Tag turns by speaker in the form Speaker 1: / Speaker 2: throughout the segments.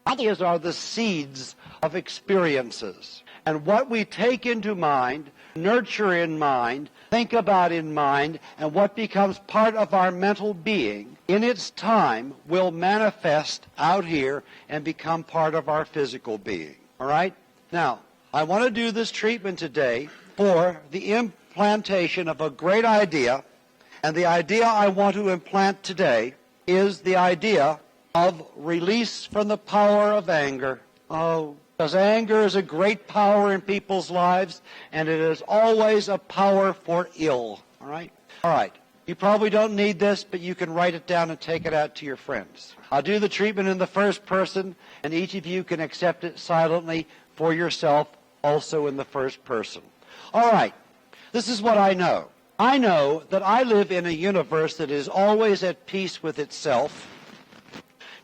Speaker 1: Ideas are the seeds of experiences. And what we take into mind, nurture in mind, think about in mind, and what becomes part of our mental being, in its time will manifest out here and become part of our physical being. All right? Now, I want to do this treatment today for the implantation of a great idea, and the idea I want to implant today is the idea of release from the power of anger. Oh, because anger is a great power in people's lives, and it is always a power for ill. All right? All right. You probably don't need this, but you can write it down and take it out to your friends. I'll do the treatment in the first person, and each of you can accept it silently for yourself, also in the first person. All right. This is what I know. I know that I live in a universe that is always at peace with itself,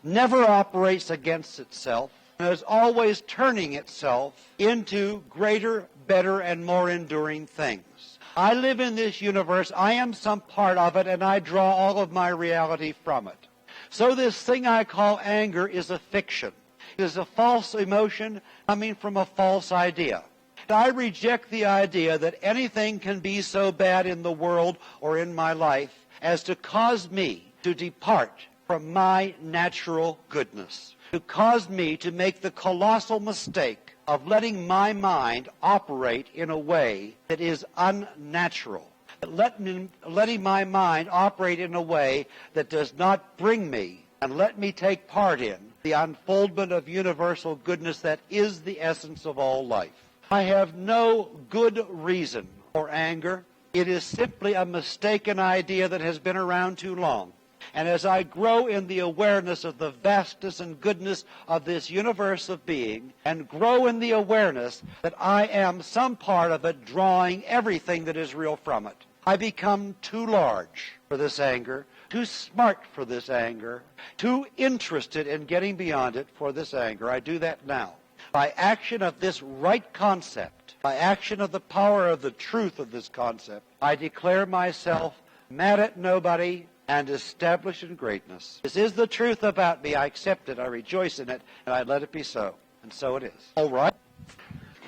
Speaker 1: never operates against itself, and is always turning itself into greater, better, and more enduring things. I live in this universe, I am some part of it, and I draw all of my reality from it. So this thing I call anger is a fiction. It is a false emotion coming from a false idea. I reject the idea that anything can be so bad in the world or in my life as to cause me to depart from my natural goodness, to cause me to make the colossal mistake of letting my mind operate in a way that is unnatural, letting my mind operate in a way that does not bring me and let me take part in the unfoldment of universal goodness that is the essence of all life. I have no good reason for anger. It is simply a mistaken idea that has been around too long. And as I grow in the awareness of the vastness and goodness of this universe of being, and grow in the awareness that I am some part of it, drawing everything that is real from it, I become too large for this anger, too smart for this anger, too interested in getting beyond it for this anger. I do that now. By action of this right concept, by action of the power of the truth of this concept, I declare myself mad at nobody and established in greatness. This is the truth about me. I accept it, I rejoice in it, and I let it be so. And so it is. All right.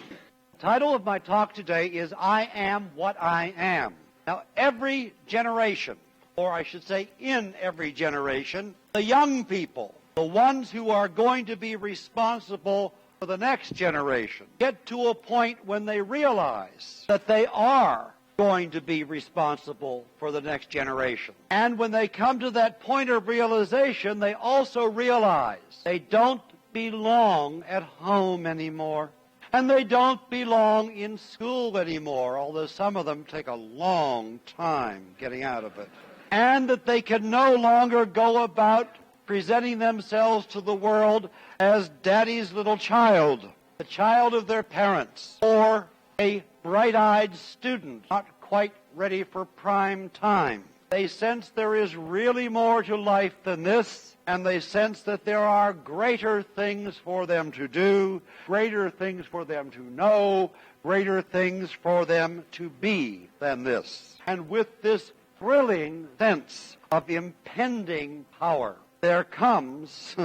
Speaker 1: The title of my talk today is I Am What I Am. Now, every generation, or I should say in every generation, the young people, the ones who are going to be responsible for the next generation, get to a point when they realize that they are going to be responsible for the next generation. And when they come to that point of realization, they also realize they don't belong at home anymore. And they don't belong in school anymore, although some of them take a long time getting out of it. And that they can no longer go about presenting themselves to the world as daddy's little child, the child of their parents, or a bright-eyed student, not quite ready for prime time. They sense there is really more to life than this, and they sense that there are greater things for them to do, greater things for them to know, greater things for them to be than this. And with this thrilling sense of impending power, there comes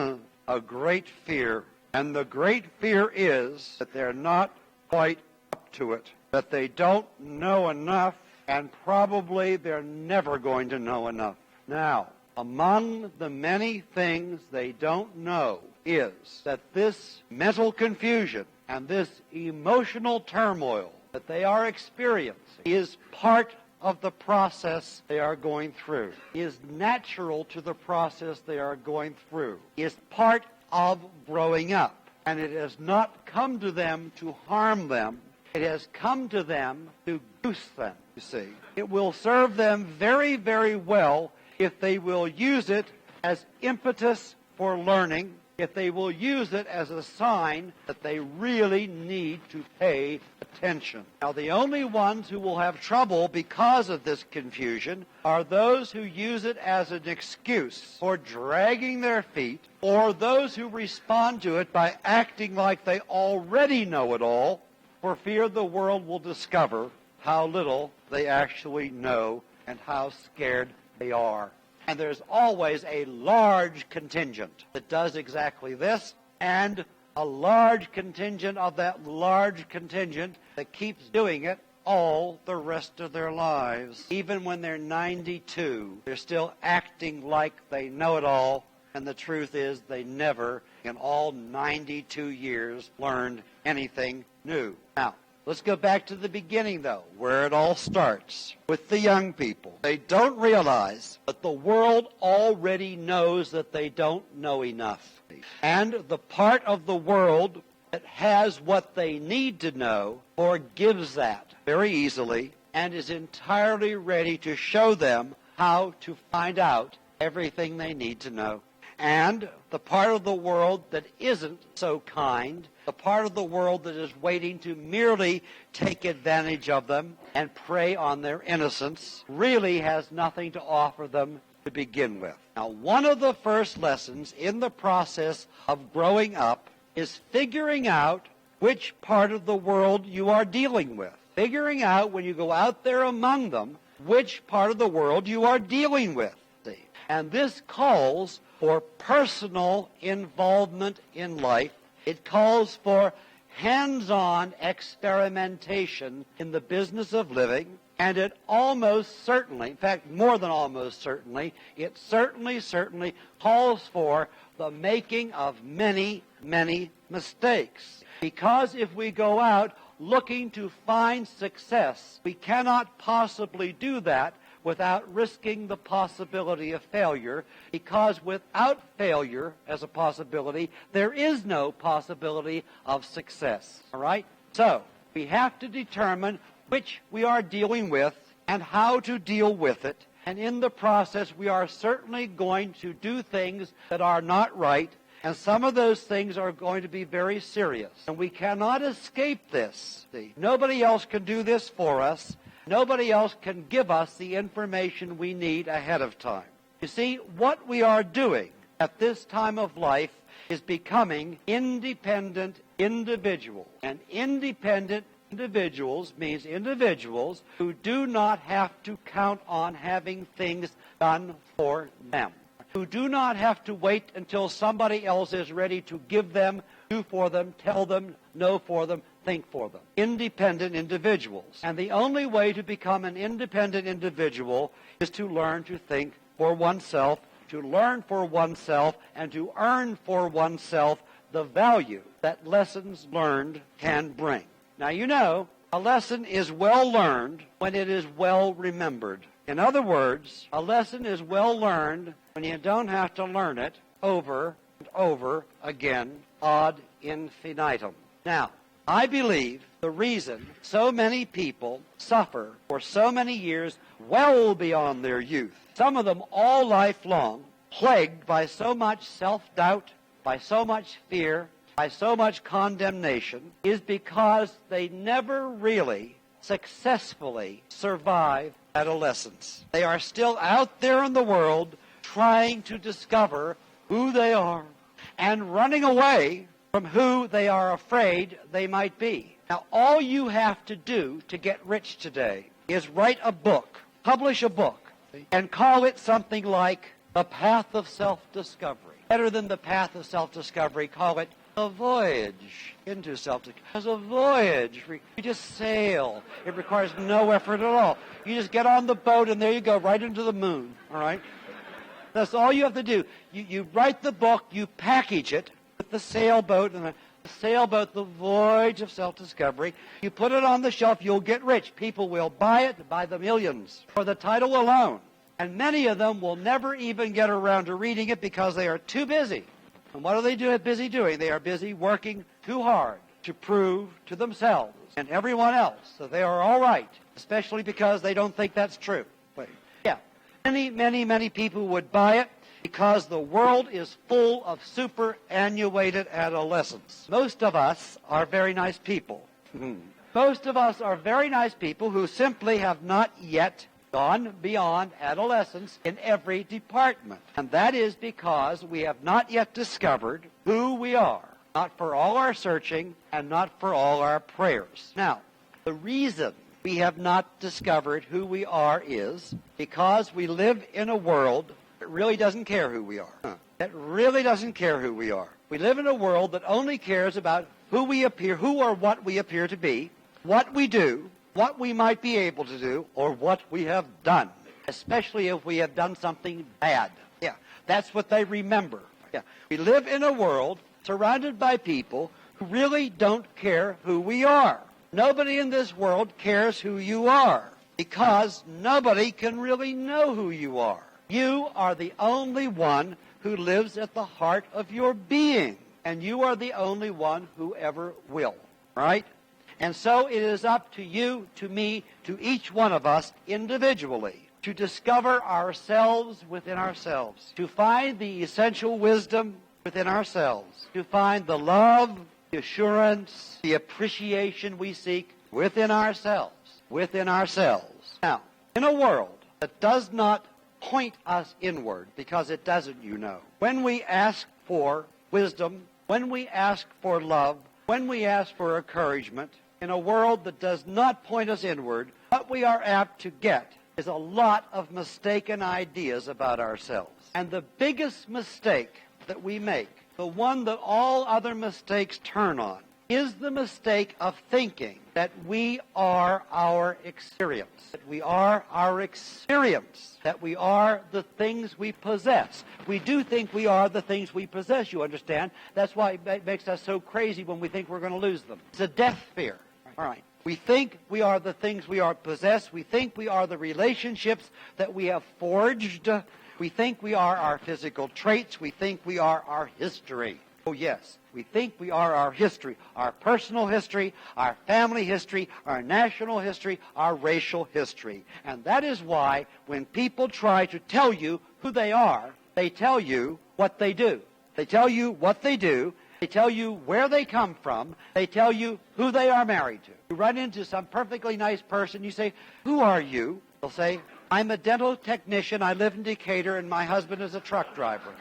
Speaker 1: a great fear. And the great fear is that they're not quite up to it, that they don't know enough, and probably they're never going to know enough. Now, among the many things they don't know is that this mental confusion and this emotional turmoil that they are experiencing is part of the process they are going through, is natural to the process they are going through, is part of growing up. And it has not come to them to harm them. It has come to them to goose them, you see. It will serve them very, very well if they will use it as impetus for learning, if they will use it as a sign that they really need to pay attention. Now, the only ones who will have trouble because of this confusion are those who use it as an excuse for dragging their feet, or those who respond to it by acting like they already know it all, for fear the world will discover how little they actually know and how scared they are. And there's always a large contingent that does exactly this, and a large contingent of that large contingent that keeps doing it all the rest of their lives. Even when they're 92, they're still acting like they know it all, and the truth is they never, in all 92 years, learned anything new. Now, let's go back to the beginning, though, where it all starts, with the young people. They don't realize that the world already knows that they don't know enough. And the part of the world that has what they need to know forgives that very easily and is entirely ready to show them how to find out everything they need to know. And the part of the world that isn't so kind, the part of the world that is waiting to merely take advantage of them and prey on their innocence, really has nothing to offer them to begin with. Now, one of the first lessons in the process of growing up is figuring out which part of the world you are dealing with. Figuring out, when you go out there among them, which part of the world you are dealing with. See? And this calls for personal involvement in life. It calls for hands-on experimentation in the business of living. And it almost certainly, in fact, more than almost certainly, it certainly calls for the making of many, many mistakes. Because if we go out looking to find success, we cannot possibly do that without risking the possibility of failure, because without failure as a possibility, there is no possibility of success. All right? So, we have to determine which we are dealing with and how to deal with it. And in the process, we are certainly going to do things that are not right, and some of those things are going to be very serious. And we cannot escape this. See, nobody else can do this for us. Nobody else can give us the information we need ahead of time. You see, what we are doing at this time of life is becoming independent individuals. And independent individuals means individuals who do not have to count on having things done for them, who do not have to wait until somebody else is ready to give them, do for them, tell them, know for them, think for them. Independent individuals. And the only way to become an independent individual is to learn to think for oneself, to learn for oneself, and to earn for oneself the value that lessons learned can bring. Now, you know, a lesson is well learned when it is well remembered. In other words, a lesson is well learned when you don't have to learn it over and over again, ad infinitum. Now, I believe the reason so many people suffer for so many years, well beyond their youth, some of them all life long, plagued by so much self-doubt, by so much fear, by so much condemnation, is because they never really successfully survive adolescence. They are still out there in the world trying to discover who they are and running away from who they are afraid they might be. Now, all you have to do to get rich today is write a book, publish a book, and call it something like The Path of Self-Discovery. Better than The Path of Self-Discovery, call it A Voyage into Self-Discovery. It's a voyage. You just sail. It requires no effort at all. You just get on the boat and there you go, right into the moon. All right? That's all you have to do. You write the book, you package it with the sailboat and the sailboat, The Voyage of Self-Discovery. You put it on the shelf, you'll get rich. People will buy it by the millions for the title alone. And many of them will never even get around to reading it because they are too busy. And what are they busy doing? They are busy working too hard to prove to themselves and everyone else that they are all right, especially because they don't think that's true. But, yeah, many people would buy it because the world is full of superannuated adolescents. Most of us are very nice people. Most of us are very nice people who simply have not yet gone beyond adolescence in every department. And that is because we have not yet discovered who we are, not for all our searching and not for all our prayers. Now, the reason we have not discovered who we are is because we live in a world that really doesn't care who we are. that really doesn't care who we are. We live in a world that only cares about who or what we appear to be, what we do, what we might be able to do, or what we have done, especially if we have done something bad. Yeah, that's what they remember. Yeah, we live in a world surrounded by people who really don't care who we are. Nobody in this world cares who you are because nobody can really know who you are. You are the only one who lives at the heart of your being, and you are the only one who ever will, right? And so it is up to you, to me, to each one of us individually to discover ourselves within ourselves, to find the essential wisdom within ourselves, to find the love, the assurance, the appreciation we seek within ourselves, within ourselves. Now, in a world that does not point us inward, because it doesn't, you know, when we ask for wisdom, when we ask for love, when we ask for encouragement, in a world that does not point us inward, what we are apt to get is a lot of mistaken ideas about ourselves. And the biggest mistake that we make, the one that all other mistakes turn on, is the mistake of thinking that we are our experience, that we are our experience, that we are the things we possess. We do think we are the things we possess, you understand. That's why it makes us so crazy when we think we're going to lose them. It's a death fear. All right. We think we are the things we are possess. We think we are the relationships that we have forged. We think we are our physical traits. We think we are our history. Oh, yes. We think we are our history, our personal history, our family history, our national history, our racial history. And that is why when people try to tell you who they are, they tell you what they do. They tell you what they do. They tell you where they come from. They tell you who they are married to. You run into some perfectly nice person. You say, "Who are you?" They'll say, "I'm a dental technician. I live in Decatur, and my husband is a truck driver."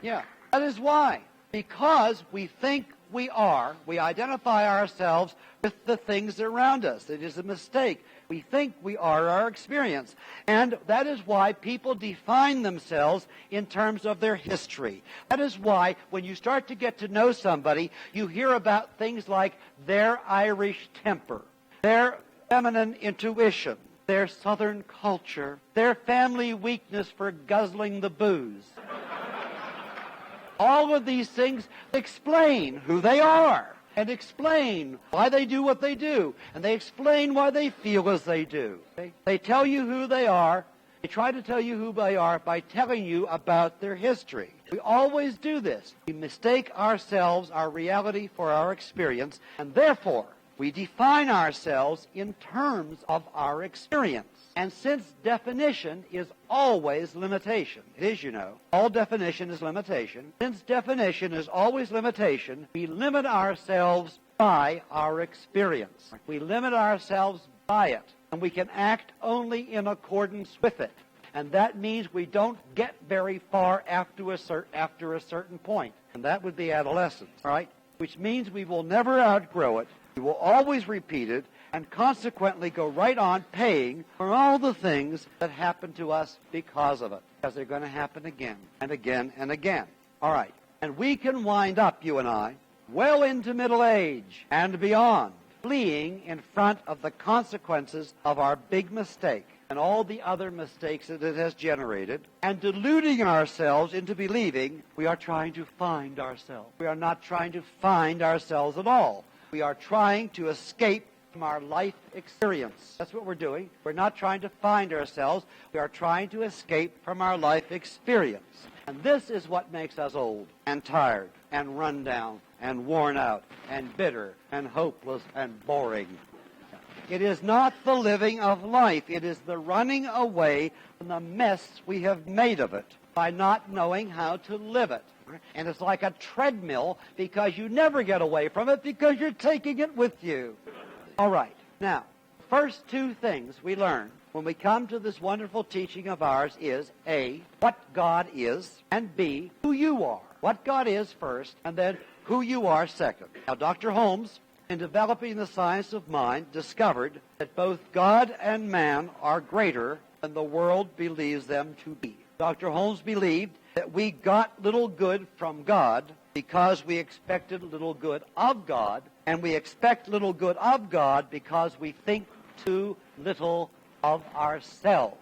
Speaker 1: Yeah, that is why. Because we think we identify ourselves with the things around us. It is a mistake. We think we are our experience. And that is why people define themselves in terms of their history. That is why when you start to get to know somebody, you hear about things like their Irish temper, their feminine intuition, their Southern culture, their family weakness for guzzling the booze. All of these things explain who they are and explain why they do what they do, and they explain why they feel as they do. They tell you who they are. They try to tell you who they are by telling you about their history. We always do this. We mistake ourselves, our reality, for our experience, and therefore we define ourselves in terms of our experience. And since definition is always limitation, it is, you know, all definition is limitation. Since definition is always limitation, we limit ourselves by our experience. We limit ourselves by it, and we can act only in accordance with it. And that means we don't get very far after a certain point, and that would be adolescence, right? Which means we will never outgrow it. We will always repeat it, and consequently go right on paying for all the things that happen to us because of it, because they're going to happen again and again and again. All right. And we can wind up, you and I, well into middle age and beyond, fleeing in front of the consequences of our big mistake and all the other mistakes that it has generated, and deluding ourselves into believing we are trying to find ourselves. We are not trying to find ourselves at all. We are trying to escape from our life experience. That's what we're doing. We're not trying to find ourselves. We are trying to escape from our life experience. And this is what makes us old and tired and run down and worn out and bitter and hopeless and boring. It is not the living of life. It is the running away from the mess we have made of it by not knowing how to live it. And it's like a treadmill because you never get away from it because you're taking it with you. All right. Now, first two things we learn when we come to this wonderful teaching of ours is A, what God is, and B, who you are. What God is first, and then who you are second. Now, Dr. Holmes, in developing the science of mind, discovered that both God and man are greater than the world believes them to be. Dr. Holmes believed that we got little good from God because we expected little good of God, and we expect little good of God because we think too little of ourselves.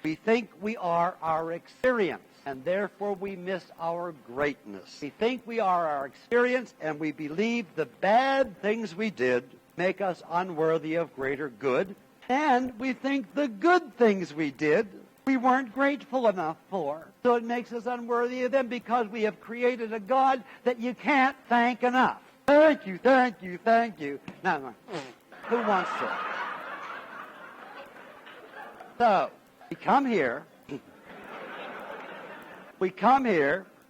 Speaker 1: We think we are our experience, and therefore we miss our greatness. We think we are our experience, and we believe the bad things we did make us unworthy of greater good, and we think the good things we did we weren't grateful enough for. So it makes us unworthy of them because we have created a God that you can't thank enough. Thank you, thank you, thank you. No. Who wants to? So, we come here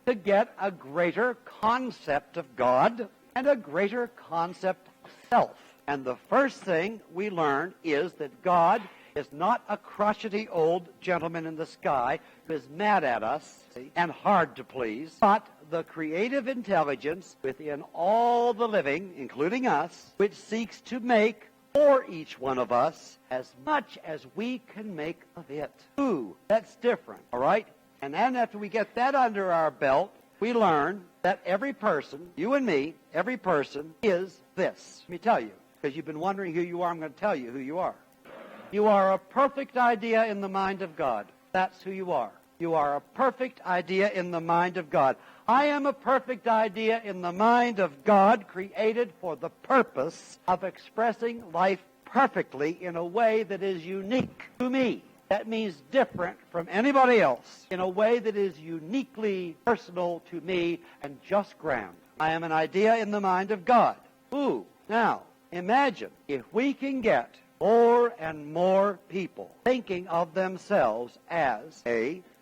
Speaker 1: to get a greater concept of God and a greater concept of self. And the first thing we learn is that God is not a crotchety old gentleman in the sky who is mad at us and hard to please, but the creative intelligence within all the living, including us, which seeks to make for each one of us as much as we can make of it. Ooh, that's different, all right? And then after we get that under our belt, we learn that every person, you and me, every person is this. Let me tell you, because you've been wondering who you are, I'm going to tell you who you are. You are a perfect idea in the mind of God. That's who you are. You are a perfect idea in the mind of God. I am a perfect idea in the mind of God, created for the purpose of expressing life perfectly in a way that is unique to me. That means different from anybody else, in a way that is uniquely personal to me and just grand. I am an idea in the mind of God. Ooh, now, imagine if we can get more and more people thinking of themselves as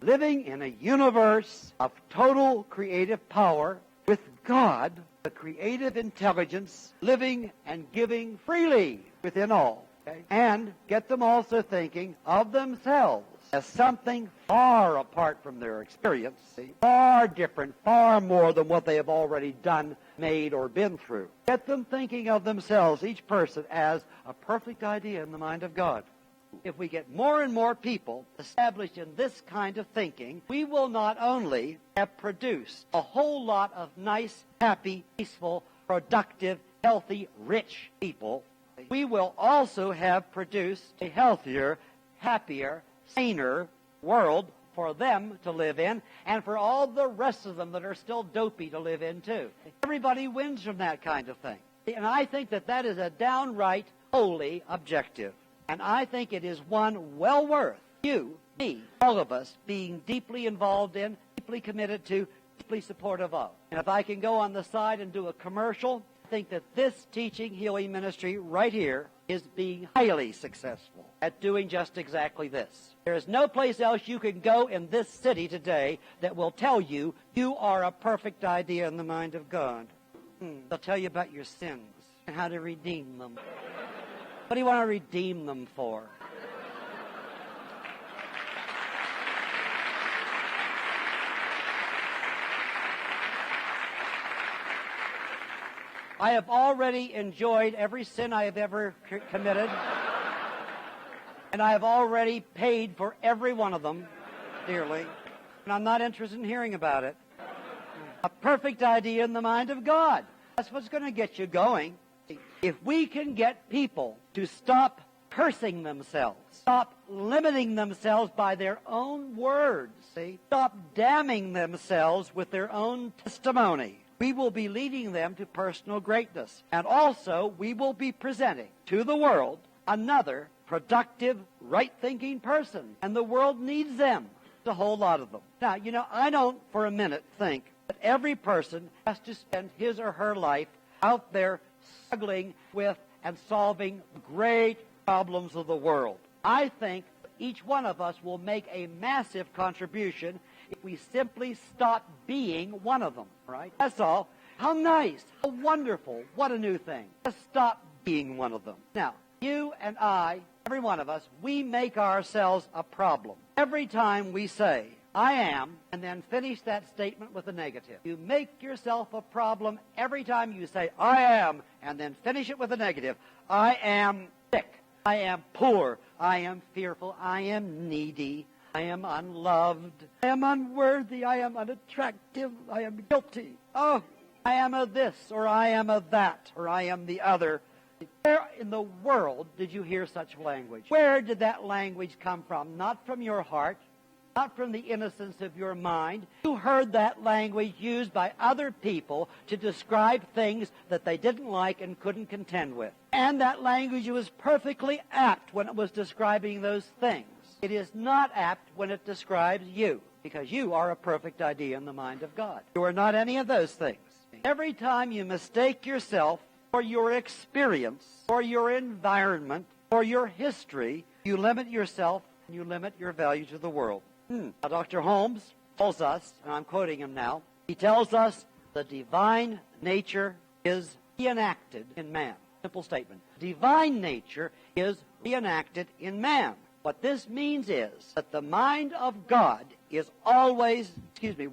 Speaker 1: living in a universe of total creative power with God, the creative intelligence, living and giving freely within all. Okay? And get them also thinking of themselves as something far apart from their experience, far different, far more than what they have already done, made, or been through. Get them thinking of themselves, each person, as a perfect idea in the mind of God. If we get more and more people established in this kind of thinking, we will not only have produced a whole lot of nice, happy, peaceful, productive, healthy, rich people, we will also have produced a healthier, happier, saner world for them to live in, and for all the rest of them that are still dopey to live in too. Everybody wins from that kind of thing. And I think that that is a downright holy objective. And I think it is one well worth you, me, all of us being deeply involved in, deeply committed to, deeply supportive of. And if I can go on the side and do a commercial, I think that this teaching healing ministry right here is being highly successful at doing just exactly this. There is no place else you can go in this city today that will tell you you are a perfect idea in the mind of God. They'll tell you about your sins and how to redeem them. What do you want to redeem them for? I have already enjoyed every sin I have ever committed. And I have already paid for every one of them dearly. And I'm not interested in hearing about it. A perfect idea in the mind of God. That's what's going to get you going. If we can get people to stop cursing themselves, stop limiting themselves by their own words, stop damning themselves with their own testimony, we will be leading them to personal greatness. And also, we will be presenting to the world another productive, right-thinking person. And the world needs them, a whole lot of them. Now, I don't for a minute think that every person has to spend his or her life out there struggling with and solving great problems of the world. I think each one of us will make a massive contribution if we simply stop being one of them, right? That's all. How nice, how wonderful, what a new thing. Just stop being one of them. Now, you and I, every one of us, we make ourselves a problem. Every time we say, I am, and then finish that statement with a negative. You make yourself a problem every time you say, I am, and then finish it with a negative. I am sick. I am poor. I am fearful. I am needy. I am unloved. I am unworthy. I am unattractive. I am guilty. Oh, I am a this, or I am a that, or I am the other. Where in the world did you hear such language? Where did that language come from? Not from your heart, not from the innocence of your mind. You heard that language used by other people to describe things that they didn't like and couldn't contend with. And that language was perfectly apt when it was describing those things. It is not apt when it describes you, because you are a perfect idea in the mind of God. You are not any of those things. Every time you mistake yourself for your experience, for your environment, for your history, you limit yourself and you limit your value to the world. Now, Dr. Holmes tells us, and I'm quoting him now, he tells us the divine nature is reenacted in man. Simple statement. Divine nature is reenacted in man. What this means is that the mind of God is always,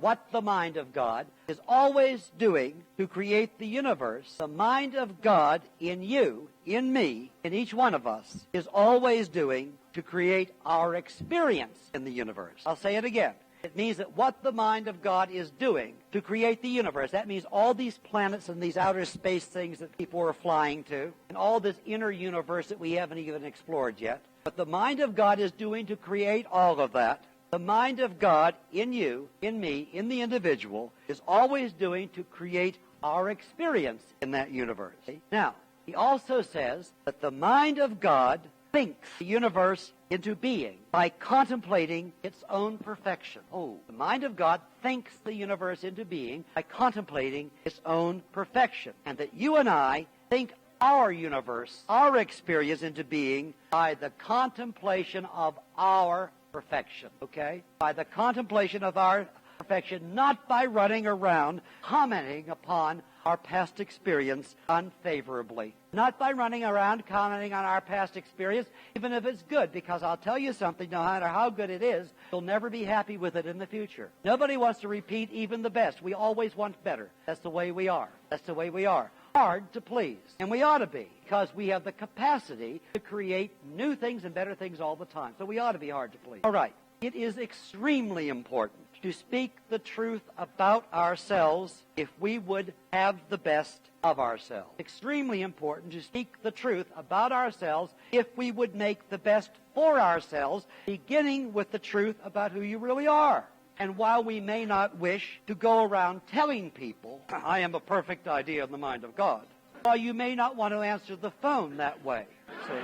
Speaker 1: what the mind of God is always doing to create the universe. The mind of God in you, in me, in each one of us, is always doing to create our experience in the universe. I'll say it again. It means that what the mind of God is doing to create the universe, that means all these planets and these outer space things that people are flying to, and all this inner universe that we haven't even explored yet. But the mind of God is doing to create all of that. The mind of God in you, in me, in the individual, is always doing to create our experience in that universe. Now, he also says that the mind of God thinks the universe into being by contemplating its own perfection. Oh, the mind of God thinks the universe into being by contemplating its own perfection. And that you and I think our universe, our experience into being by the contemplation of our perfection, okay? By the contemplation of our perfection, not by running around commenting upon our past experience unfavorably. Not by running around commenting on our past experience, even if it's good, because I'll tell you something, no matter how good it is, you'll never be happy with it in the future. Nobody wants to repeat even the best. We always want better. That's the way we are. That's the way we are. Hard to please. And we ought to be, because we have the capacity to create new things and better things all the time. So we ought to be hard to please. All right. It is extremely important to speak the truth about ourselves if we would have the best of ourselves. Extremely important to speak the truth about ourselves if we would make the best for ourselves, beginning with the truth about who you really are. And while we may not wish to go around telling people, I am a perfect idea in the mind of God, while you may not want to answer the phone that way, see?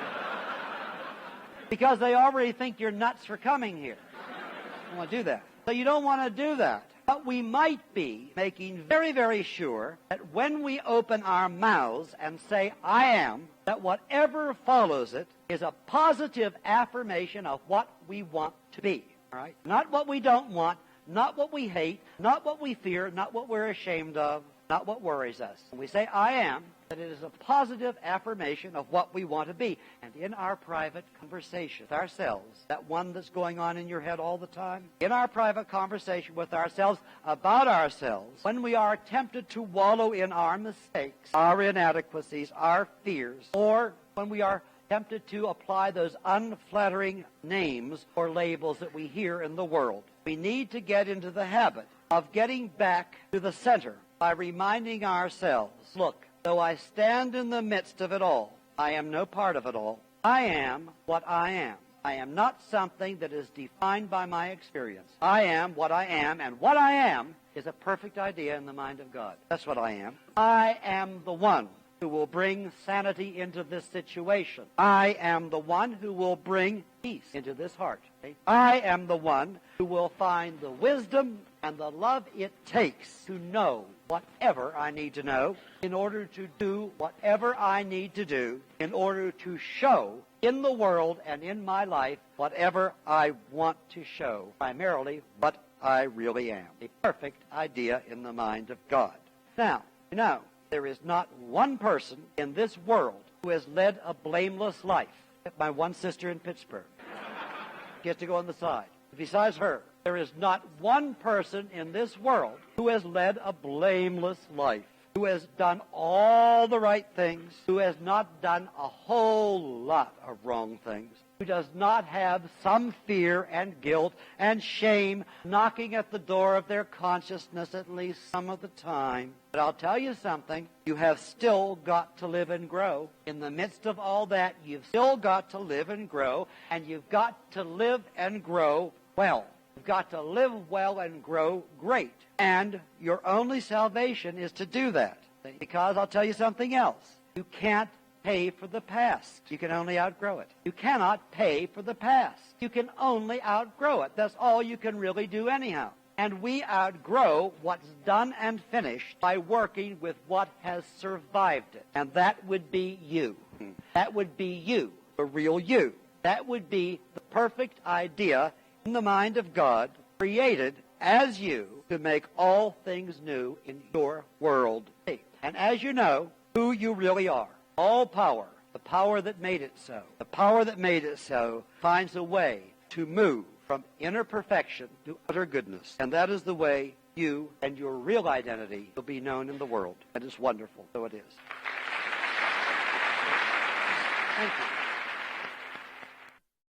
Speaker 1: Because they already think you're nuts for coming here. You don't want to do that. So you don't want to do that. But we might be making very, very sure that when we open our mouths and say, I am, that whatever follows it is a positive affirmation of what we want to be. All right? Not what we don't want, not what we hate, not what we fear, not what we're ashamed of, not what worries us. When we say, I am, that it is a positive affirmation of what we want to be. And in our private conversation with ourselves, that one that's going on in your head all the time, in our private conversation with ourselves about ourselves, when we are tempted to wallow in our mistakes, our inadequacies, our fears, or when we are tempted to apply those unflattering names or labels that we hear in the world, we need to get into the habit of getting back to the center by reminding ourselves, look, though I stand in the midst of it all, I am no part of it all. I am what I am. I am not something that is defined by my experience. I am what I am, and what I am is a perfect idea in the mind of God. That's what I am. I am the one who will bring sanity into this situation. I am the one who will bring peace into this heart. Okay? I am the one who will find the wisdom and the love it takes to know whatever I need to know, in order to do whatever I need to do, in order to show in the world and in my life whatever I want to show, primarily what I really am. A perfect idea in the mind of God. Now, you know, there is not one person in this world who has led a blameless life, except my one sister in Pittsburgh. She has to go on the side. Besides her, there is not one person in this world who has led a blameless life. who has done all the right things, who has not done a whole lot of wrong things, who does not have some fear and guilt and shame knocking at the door of their consciousness at least some of the time. But I'll tell you something, you have still got to live and grow. In the midst of all that, you've still got to live and grow, and you've got to live and grow well. You've got to live well and grow great. And your only salvation is to do that. Because I'll tell you something else. You can't pay for the past. You can only outgrow it. You cannot pay for the past. You can only outgrow it. That's all you can really do anyhow. And we outgrow what's done and finished by working with what has survived it. And that would be you. That would be you, the real you. That would be the perfect idea in the mind of God, created as you to make all things new in your world. And as you know, who you really are. All power, the power that made it so, the power that made it so finds a way to move from inner perfection to utter goodness. And that is the way you and your real identity will be known in the world. And it's wonderful. So it is. Thank you.